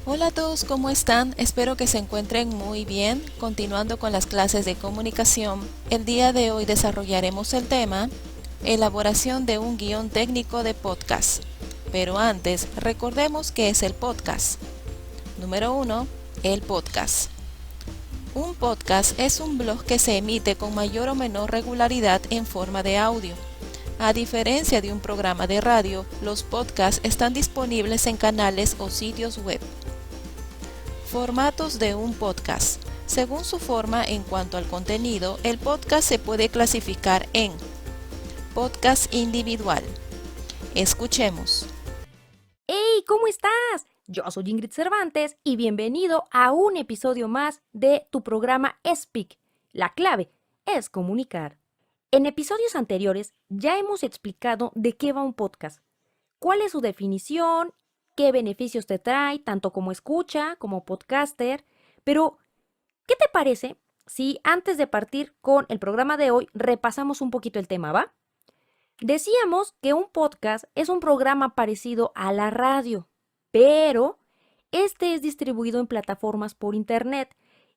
Hola a todos, ¿cómo están? Espero que se encuentren muy bien. Continuando con las clases de comunicación, el día de hoy desarrollaremos el tema elaboración de un guión técnico de podcast. Pero antes, recordemos qué es el podcast. Número 1. El podcast. Un podcast es un blog que se emite con mayor o menor regularidad en forma de audio. A diferencia de un programa de radio, los podcasts están disponibles en canales o sitios web. Formatos de un podcast. Según su forma en cuanto al contenido, el podcast se puede clasificar en podcast individual. Escuchemos. ¡Hey! ¿Cómo estás? Yo soy Ingrid Cervantes y bienvenido a un episodio más de tu programa Speak. La clave es comunicar. En episodios anteriores ya hemos explicado de qué va un podcast, cuál es su definición, qué beneficios te trae, tanto como escucha, como podcaster, pero ¿qué te parece si antes de partir con el programa de hoy repasamos un poquito el tema, va? Decíamos que un podcast es un programa parecido a la radio, pero este es distribuido en plataformas por internet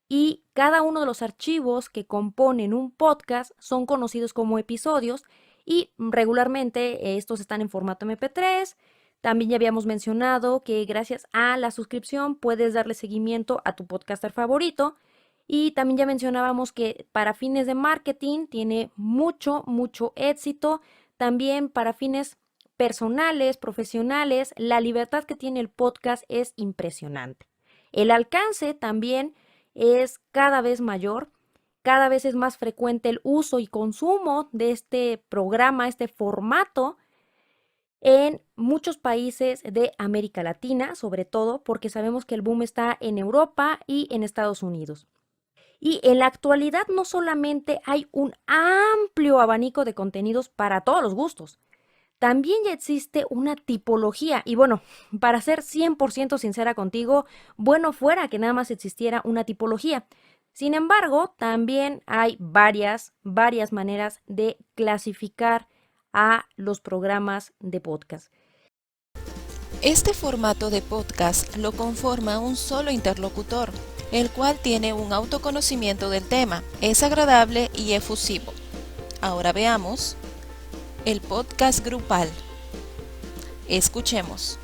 y cada uno de los archivos que componen un podcast son conocidos como episodios y regularmente estos están en formato MP3. También ya habíamos mencionado que gracias a la suscripción puedes darle seguimiento a tu podcaster favorito. Y también ya mencionábamos que para fines de marketing tiene mucho éxito. También para fines personales, profesionales, la libertad que tiene el podcast es impresionante. El alcance también es cada vez mayor, cada vez es más frecuente el uso y consumo de este programa, este formato en muchos países de América Latina, sobre todo porque sabemos que el boom está en Europa y en Estados Unidos. Y en la actualidad no solamente hay un amplio abanico de contenidos para todos los gustos, también ya existe una tipología. Y bueno, para ser 100% sincera contigo, bueno fuera que nada más existiera una tipología. Sin embargo, también hay varias maneras de clasificar a los programas de podcast. Este formato de podcast lo conforma un solo interlocutor, el cual tiene un autoconocimiento del tema, es agradable y efusivo. Ahora veamos el podcast grupal. Escuchemos.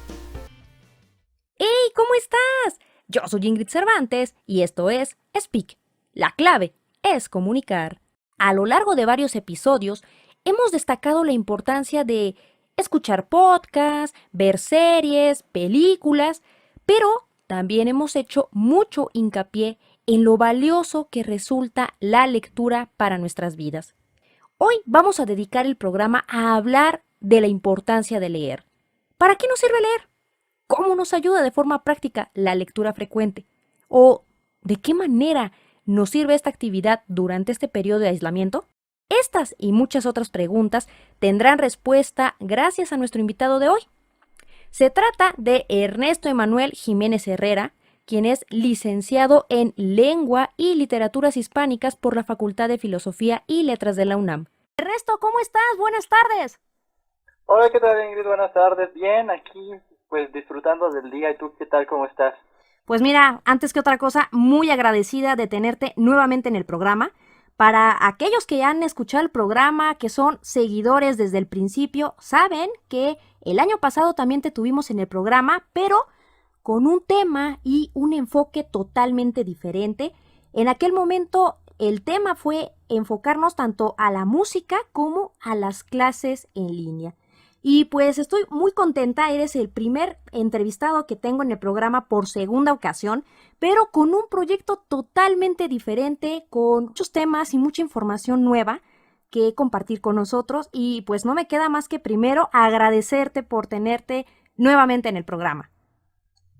¡Hey! ¿Cómo estás? Yo soy Ingrid Cervantes y esto es Speak. La clave es comunicar. A lo largo de varios episodios hemos destacado la importancia de escuchar podcasts, ver series, películas, pero también hemos hecho mucho hincapié en lo valioso que resulta la lectura para nuestras vidas. Hoy vamos a dedicar el programa a hablar de la importancia de leer. ¿Para qué nos sirve leer? ¿Cómo nos ayuda de forma práctica la lectura frecuente? ¿O de qué manera nos sirve esta actividad durante este periodo de aislamiento? Estas y muchas otras preguntas tendrán respuesta gracias a nuestro invitado de hoy. Se trata de Ernesto Emanuel Jiménez Herrera, quien es licenciado en Lengua y Literaturas Hispánicas por la Facultad de Filosofía y Letras de la UNAM. Ernesto, ¿cómo estás? Buenas tardes. Hola, ¿qué tal, Ingrid? Buenas tardes. Bien, aquí pues disfrutando del día. ¿Y tú qué tal? ¿Cómo estás? Pues mira, antes que otra cosa, muy agradecida de tenerte nuevamente en el programa. Para aquellos que ya han escuchado el programa, que son seguidores desde el principio, saben que el año pasado también te tuvimos en el programa, pero con un tema y un enfoque totalmente diferente. En aquel momento el tema fue enfocarnos tanto a la música como a las clases en línea. Y pues estoy muy contenta, eres el primer entrevistado que tengo en el programa por segunda ocasión, pero con un proyecto totalmente diferente, con muchos temas y mucha información nueva que compartir con nosotros. Y pues no me queda más que primero agradecerte por tenerte nuevamente en el programa.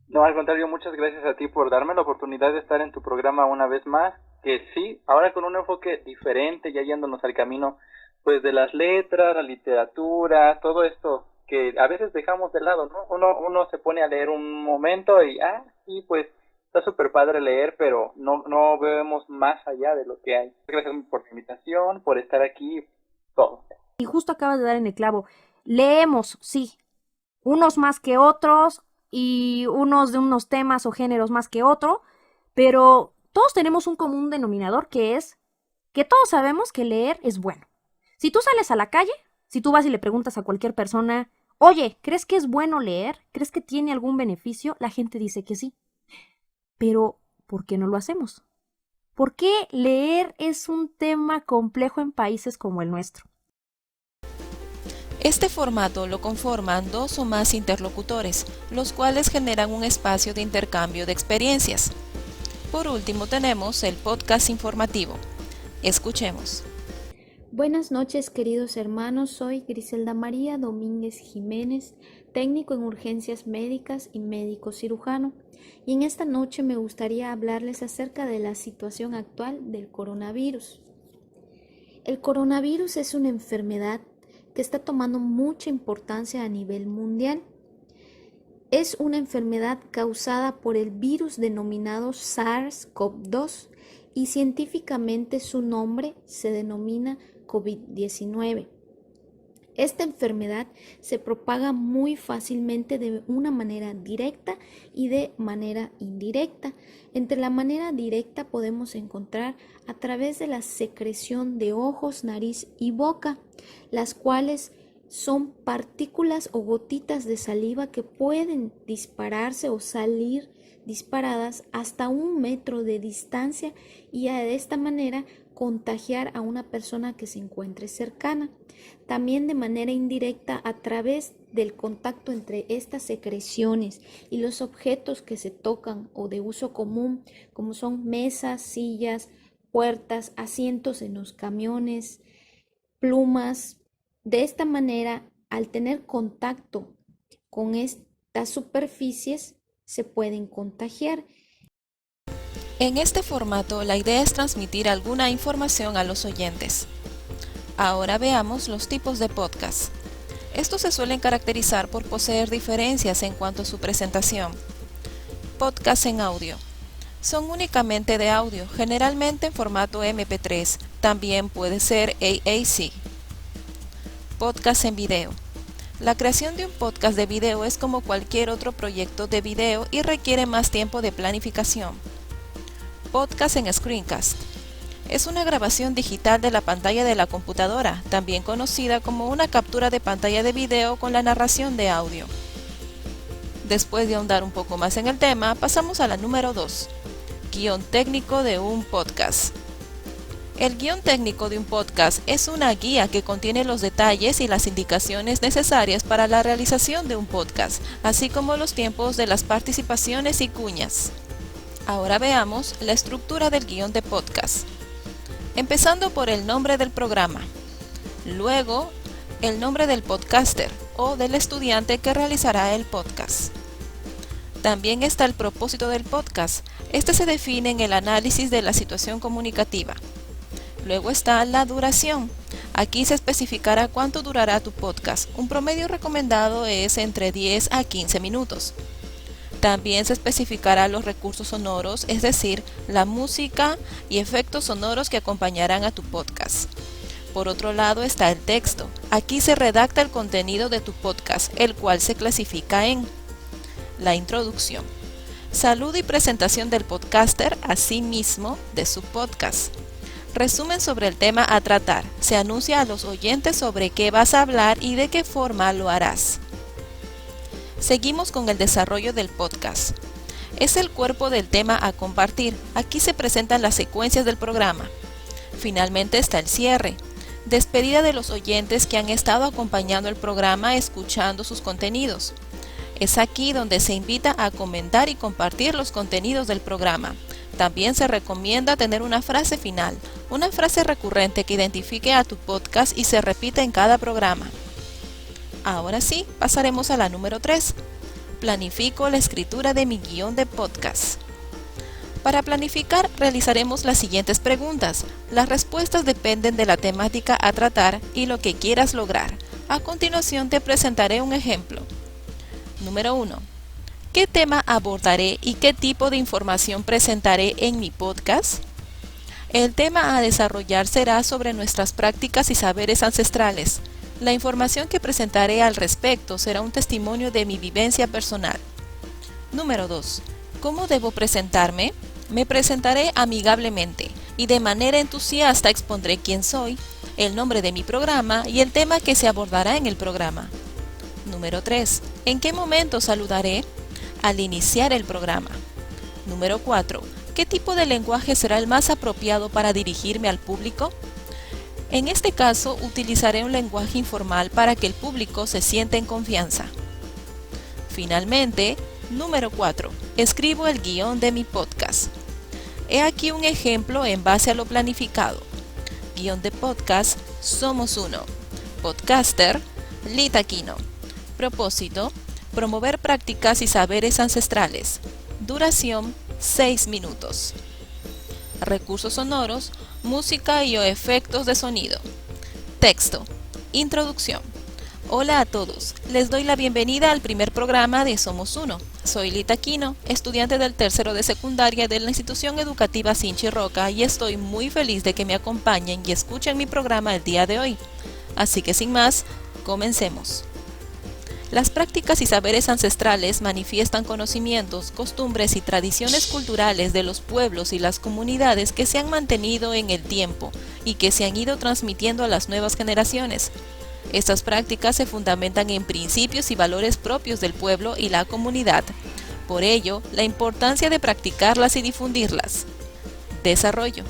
No, al contrario, muchas gracias a ti por darme la oportunidad de estar en tu programa una vez más. Que sí, ahora con un enfoque diferente, ya yéndonos al camino pues de las letras, la literatura, todo esto que a veces dejamos de lado, ¿no? Uno se pone a leer un momento y, sí, pues está súper padre leer, pero no vemos más allá de lo que hay. Gracias por la invitación, por estar aquí, todo. Y justo acabas de dar en el clavo. Leemos, sí, unos más que otros, y unos de unos temas o géneros más que otro, pero todos tenemos un común denominador que es que todos sabemos que leer es bueno. Si tú sales a la calle, si tú vas y le preguntas a cualquier persona, oye, ¿crees que es bueno leer? ¿Crees que tiene algún beneficio? La gente dice que sí. Pero, ¿por qué no lo hacemos? ¿Por qué leer es un tema complejo en países como el nuestro? Este formato lo conforman 2 o más interlocutores, los cuales generan un espacio de intercambio de experiencias. Por último tenemos el podcast informativo. Escuchemos. Buenas noches, queridos hermanos. Soy Griselda María Domínguez Jiménez, técnico en urgencias médicas y médico cirujano. Y en esta noche me gustaría hablarles acerca de la situación actual del coronavirus. El coronavirus es una enfermedad que está tomando mucha importancia a nivel mundial. Es una enfermedad causada por el virus denominado SARS-CoV-2 y científicamente su nombre se denomina COVID-19. Esta enfermedad se propaga muy fácilmente de una manera directa y de manera indirecta. Entre la manera directa podemos encontrar a través de la secreción de ojos, nariz y boca, las cuales son partículas o gotitas de saliva que pueden dispararse o salir disparadas hasta 1 metro de distancia y de esta manera contagiar a una persona que se encuentre cercana. También de manera indirecta a través del contacto entre estas secreciones y los objetos que se tocan o de uso común, como son mesas, sillas, puertas, asientos en los camiones, plumas. De esta manera, al tener contacto con estas superficies, se pueden contagiar. En este formato, la idea es transmitir alguna información a los oyentes. Ahora veamos los tipos de podcast. Estos se suelen caracterizar por poseer diferencias en cuanto a su presentación. Podcast en audio. Son únicamente de audio, generalmente en formato MP3. También puede ser AAC. Podcast en video. La creación de un podcast de video es como cualquier otro proyecto de video y requiere más tiempo de planificación. Podcast en screencast. Es una grabación digital de la pantalla de la computadora, también conocida como una captura de pantalla de video con la narración de audio. Después de ahondar un poco más en el tema, pasamos a la número 2. Guión técnico de un podcast. El guión técnico de un podcast es una guía que contiene los detalles y las indicaciones necesarias para la realización de un podcast, así como los tiempos de las participaciones y cuñas. Ahora veamos la estructura del guión de podcast. Empezando por el nombre del programa. Luego, el nombre del podcaster o del estudiante que realizará el podcast. También está el propósito del podcast. Este se define en el análisis de la situación comunicativa. Luego está la duración. Aquí se especificará cuánto durará tu podcast. Un promedio recomendado es entre 10 a 15 minutos. También se especificará los recursos sonoros, es decir, la música y efectos sonoros que acompañarán a tu podcast. Por otro lado está el texto. Aquí se redacta el contenido de tu podcast, el cual se clasifica en la introducción, saludo y presentación del podcaster, asimismo de su podcast. Resumen sobre el tema a tratar. Se anuncia a los oyentes sobre qué vas a hablar y de qué forma lo harás. Seguimos con el desarrollo del podcast. Es el cuerpo del tema a compartir. Aquí se presentan las secuencias del programa. Finalmente está el cierre. Despedida de los oyentes que han estado acompañando el programa escuchando sus contenidos. Es aquí donde se invita a comentar y compartir los contenidos del programa. También se recomienda tener una frase final, una frase recurrente que identifique a tu podcast y se repita en cada programa. Ahora sí, pasaremos a la número 3. Planifico la escritura de mi guión de podcast. Para planificar, realizaremos las siguientes preguntas. Las respuestas dependen de la temática a tratar y lo que quieras lograr. A continuación te presentaré un ejemplo. Número 1. ¿Qué tema abordaré y qué tipo de información presentaré en mi podcast? El tema a desarrollar será sobre nuestras prácticas y saberes ancestrales. La información que presentaré al respecto será un testimonio de mi vivencia personal. Número 2. ¿Cómo debo presentarme? Me presentaré amigablemente y de manera entusiasta expondré quién soy, el nombre de mi programa y el tema que se abordará en el programa. Número 3. ¿En qué momento saludaré? Al iniciar el programa. Número 4. ¿Qué tipo de lenguaje será el más apropiado para dirigirme al público? En este caso, utilizaré un lenguaje informal para que el público se sienta en confianza. Finalmente, número 4. Escribo el guión de mi podcast. He aquí un ejemplo en base a lo planificado. Guión de podcast, Somos Uno. Podcaster, Lita Aquino. Propósito, promover prácticas y saberes ancestrales. Duración, 6 minutos. Recursos sonoros, música y o efectos de sonido. Texto. Introducción. Hola a todos, les doy la bienvenida al primer programa de Somos Uno. Soy Lita Aquino, estudiante del tercero de secundaria de la institución educativa Sinchi Roca y estoy muy feliz de que me acompañen y escuchen mi programa el día de hoy. Así que sin más, comencemos. Las prácticas y saberes ancestrales manifiestan conocimientos, costumbres y tradiciones culturales de los pueblos y las comunidades que se han mantenido en el tiempo y que se han ido transmitiendo a las nuevas generaciones. Estas prácticas se fundamentan en principios y valores propios del pueblo y la comunidad. Por ello, la importancia de practicarlas y difundirlas. Desarrollo.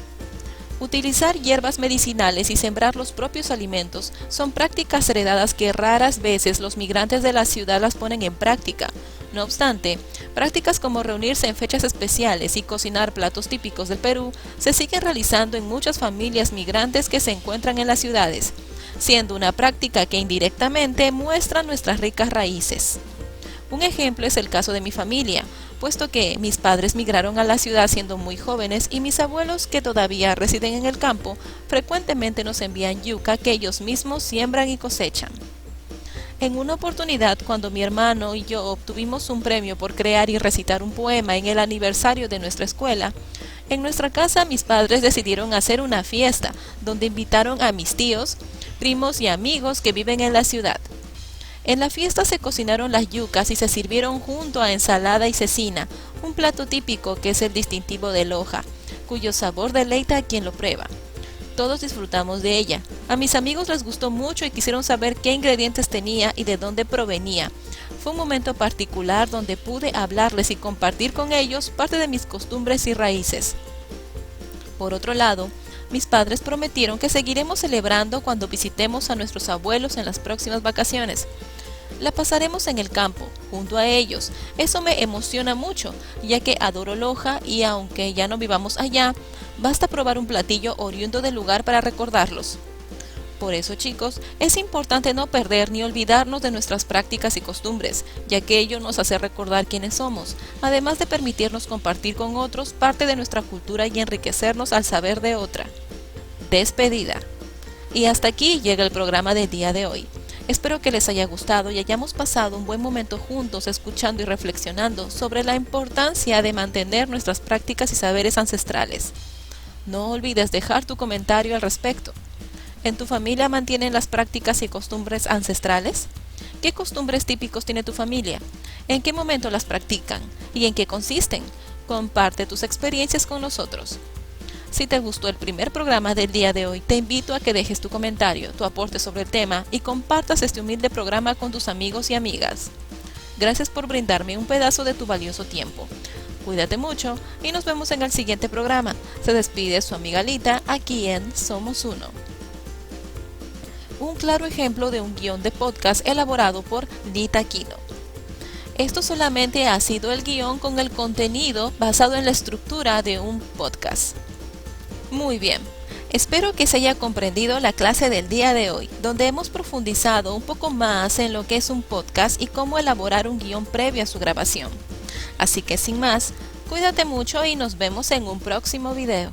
Utilizar hierbas medicinales y sembrar los propios alimentos son prácticas heredadas que raras veces los migrantes de la ciudad las ponen en práctica. No obstante, prácticas como reunirse en fechas especiales y cocinar platos típicos del Perú se siguen realizando en muchas familias migrantes que se encuentran en las ciudades, siendo una práctica que indirectamente muestra nuestras ricas raíces. Un ejemplo es el caso de mi familia, puesto que mis padres migraron a la ciudad siendo muy jóvenes y mis abuelos, que todavía residen en el campo, frecuentemente nos envían yuca que ellos mismos siembran y cosechan. En una oportunidad, cuando mi hermano y yo obtuvimos un premio por crear y recitar un poema en el aniversario de nuestra escuela, en nuestra casa mis padres decidieron hacer una fiesta, donde invitaron a mis tíos, primos y amigos que viven en la ciudad. En la fiesta se cocinaron las yucas y se sirvieron junto a ensalada y cecina, un plato típico que es el distintivo de Loja, cuyo sabor deleita a quien lo prueba. Todos disfrutamos de ella. A mis amigos les gustó mucho y quisieron saber qué ingredientes tenía y de dónde provenía. Fue un momento particular donde pude hablarles y compartir con ellos parte de mis costumbres y raíces. Por otro lado, mis padres prometieron que seguiremos celebrando cuando visitemos a nuestros abuelos en las próximas vacaciones. La pasaremos en el campo, junto a ellos. Eso me emociona mucho, ya que adoro Loja y aunque ya no vivamos allá, basta probar un platillo oriundo del lugar para recordarlos. Por eso, chicos, es importante no perder ni olvidarnos de nuestras prácticas y costumbres, ya que ello nos hace recordar quiénes somos, además de permitirnos compartir con otros parte de nuestra cultura y enriquecernos al saber de otra. Despedida. Y hasta aquí llega el programa del día de hoy. Espero que les haya gustado y hayamos pasado un buen momento juntos escuchando y reflexionando sobre la importancia de mantener nuestras prácticas y saberes ancestrales. No olvides dejar tu comentario al respecto. ¿En tu familia mantienen las prácticas y costumbres ancestrales? ¿Qué costumbres típicos tiene tu familia? ¿En qué momento las practican? ¿Y en qué consisten? Comparte tus experiencias con nosotros. Si te gustó el primer programa del día de hoy, te invito a que dejes tu comentario, tu aporte sobre el tema y compartas este humilde programa con tus amigos y amigas. Gracias por brindarme un pedazo de tu valioso tiempo. Cuídate mucho y nos vemos en el siguiente programa. Se despide su amiga Lita, aquí en Somos Uno. Un claro ejemplo de un guión de podcast elaborado por Lita Aquino. Esto solamente ha sido el guión con el contenido basado en la estructura de un podcast. Muy bien, espero que se haya comprendido la clase del día de hoy, donde hemos profundizado un poco más en lo que es un podcast y cómo elaborar un guión previo a su grabación. Así que sin más, cuídate mucho y nos vemos en un próximo video.